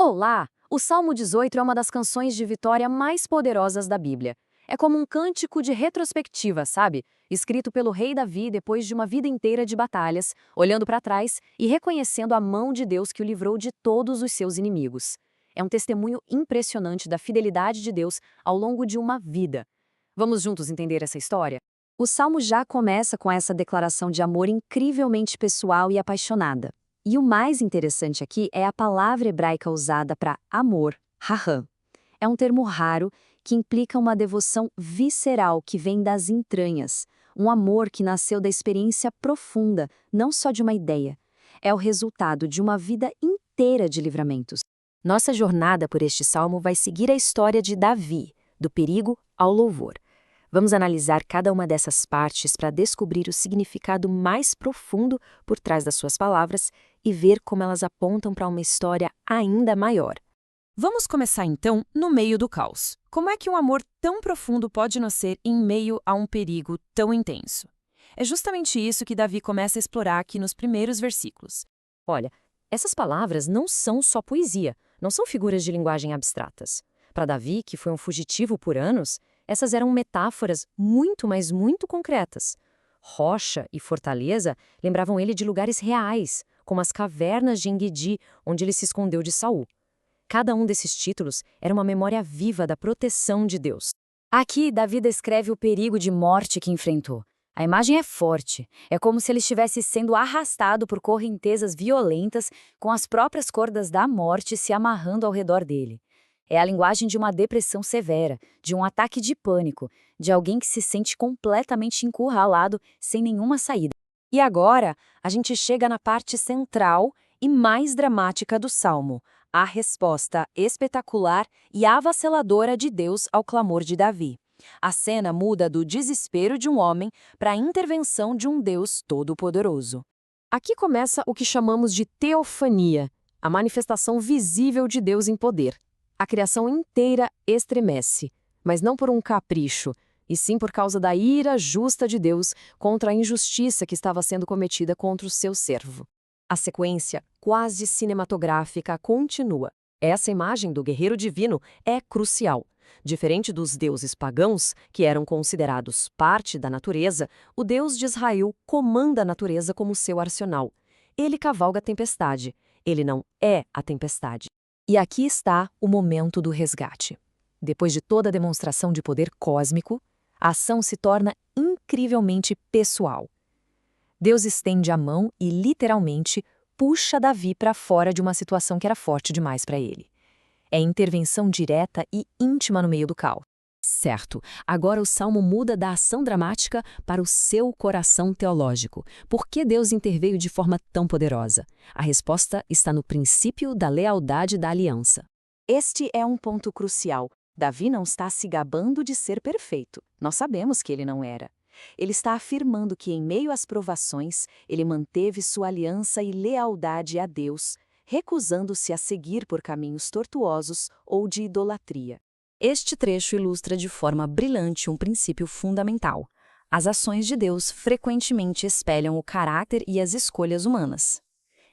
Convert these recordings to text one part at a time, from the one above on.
Olá! O Salmo 18 é uma das canções de vitória mais poderosas da Bíblia. É como um cântico de retrospectiva, sabe? Escrito pelo rei Davi depois de uma vida inteira de batalhas, olhando para trás e reconhecendo a mão de Deus que o livrou de todos os seus inimigos. É um testemunho impressionante da fidelidade de Deus ao longo de uma vida. Vamos juntos entender essa história? O Salmo já começa com essa declaração de amor incrivelmente pessoal e apaixonada. E o mais interessante aqui é a palavra hebraica usada para amor, raham. É um termo raro que implica uma devoção visceral que vem das entranhas, um amor que nasceu da experiência profunda, não só de uma ideia. É o resultado de uma vida inteira de livramentos. Nossa jornada por este salmo vai seguir a história de Davi, do perigo ao louvor. Vamos analisar cada uma dessas partes para descobrir o significado mais profundo por trás das suas palavras e ver como elas apontam para uma história ainda maior. Vamos começar então no meio do caos. Como é que um amor tão profundo pode nascer em meio a um perigo tão intenso? É justamente isso que Davi começa a explorar aqui nos primeiros versículos. Olha, essas palavras não são só poesia, não são figuras de linguagem abstratas. Para Davi, que foi um fugitivo por anos, essas eram metáforas muito, mas muito concretas. Rocha e fortaleza lembravam ele de lugares reais, como as cavernas de Engedi, onde ele se escondeu de Saul. Cada um desses títulos era uma memória viva da proteção de Deus. Aqui, Davi descreve o perigo de morte que enfrentou. A imagem é forte. É como se ele estivesse sendo arrastado por correntezas violentas, com as próprias cordas da morte se amarrando ao redor dele. É a linguagem de uma depressão severa, de um ataque de pânico, de alguém que se sente completamente encurralado, sem nenhuma saída. E agora, a gente chega na parte central e mais dramática do Salmo, a resposta espetacular e avassaladora de Deus ao clamor de Davi. A cena muda do desespero de um homem para a intervenção de um Deus todo-poderoso. Aqui começa o que chamamos de teofania, a manifestação visível de Deus em poder. A criação inteira estremece, mas não por um capricho, e sim por causa da ira justa de Deus contra a injustiça que estava sendo cometida contra o seu servo. A sequência, quase cinematográfica, continua. Essa imagem do guerreiro divino é crucial. Diferente dos deuses pagãos, que eram considerados parte da natureza, o Deus de Israel comanda a natureza como seu arsenal. Ele cavalga a tempestade. Ele não é a tempestade. E aqui está o momento do resgate. Depois de toda a demonstração de poder cósmico, a ação se torna incrivelmente pessoal. Deus estende a mão e, literalmente, puxa Davi para fora de uma situação que era forte demais para ele. É intervenção direta e íntima no meio do caos. Certo, agora o Salmo muda da ação dramática para o seu coração teológico. Por que Deus interveio de forma tão poderosa? A resposta está no princípio da lealdade da aliança. Este é um ponto crucial. Davi não está se gabando de ser perfeito. Nós sabemos que ele não era. Ele está afirmando que, em meio às provações, ele manteve sua aliança e lealdade a Deus, recusando-se a seguir por caminhos tortuosos ou de idolatria. Este trecho ilustra de forma brilhante um princípio fundamental. As ações de Deus frequentemente espelham o caráter e as escolhas humanas.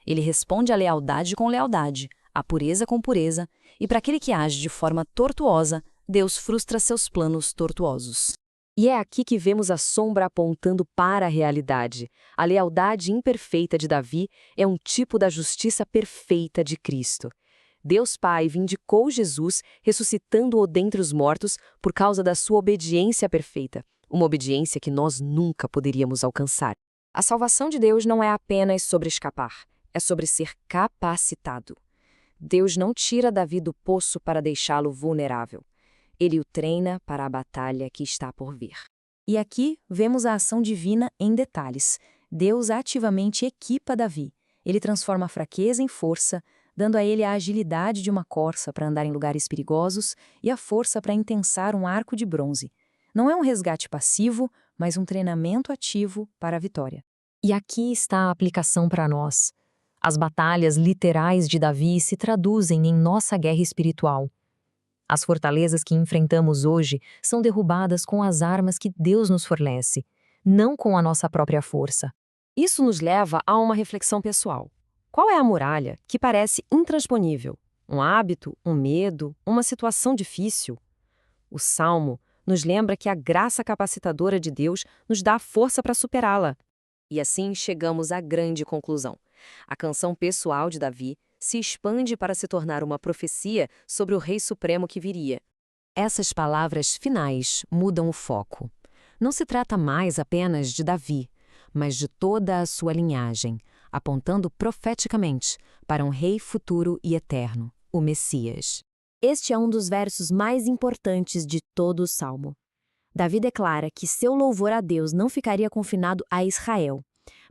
Ele responde à lealdade com lealdade, à pureza com pureza, e para aquele que age de forma tortuosa, Deus frustra seus planos tortuosos. E é aqui que vemos a sombra apontando para a realidade. A lealdade imperfeita de Davi é um tipo da justiça perfeita de Cristo. Deus Pai vindicou Jesus, ressuscitando-o dentre os mortos por causa da sua obediência perfeita, uma obediência que nós nunca poderíamos alcançar. A salvação de Deus não é apenas sobre escapar, é sobre ser capacitado. Deus não tira Davi do poço para deixá-lo vulnerável. Ele o treina para a batalha que está por vir. E aqui vemos a ação divina em detalhes. Deus ativamente equipa Davi. Ele transforma a fraqueza em força, dando a ele a agilidade de uma corça para andar em lugares perigosos e a força para intensar um arco de bronze. Não é um resgate passivo, mas um treinamento ativo para a vitória. E aqui está a aplicação para nós. As batalhas literais de Davi se traduzem em nossa guerra espiritual. As fortalezas que enfrentamos hoje são derrubadas com as armas que Deus nos fornece, não com a nossa própria força. Isso nos leva a uma reflexão pessoal. Qual é a muralha que parece intransponível, Um hábito, um medo, uma situação difícil. O Salmo nos lembra que a graça capacitadora de Deus nos dá a força para superá-la. E assim chegamos à grande conclusão. A canção pessoal de Davi se expande para se tornar uma profecia sobre o Rei Supremo que viria. Essas palavras finais mudam o foco. Não se trata mais apenas de Davi, mas de toda a sua linhagem, apontando profeticamente para um rei futuro e eterno, o Messias. Este é um dos versos mais importantes de todo o Salmo. Davi declara que seu louvor a Deus não ficaria confinado a Israel,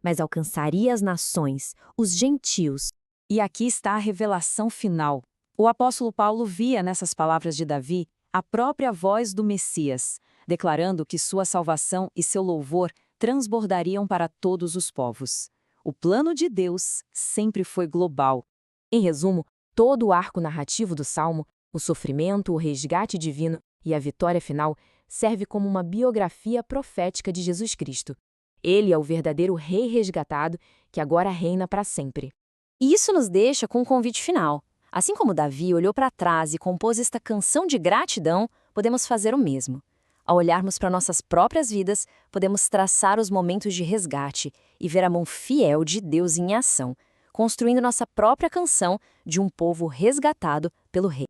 mas alcançaria as nações, os gentios. E aqui está a revelação final. O apóstolo Paulo via nessas palavras de Davi a própria voz do Messias, declarando que sua salvação e seu louvor transbordariam para todos os povos. O plano de Deus sempre foi global. Em resumo, todo o arco narrativo do Salmo, o sofrimento, o resgate divino e a vitória final, serve como uma biografia profética de Jesus Cristo. Ele é o verdadeiro rei resgatado que agora reina para sempre. E isso nos deixa com um convite final. Assim como Davi olhou para trás e compôs esta canção de gratidão, podemos fazer o mesmo. Ao olharmos para nossas próprias vidas, podemos traçar os momentos de resgate e ver a mão fiel de Deus em ação, construindo nossa própria canção de um povo resgatado pelo Rei.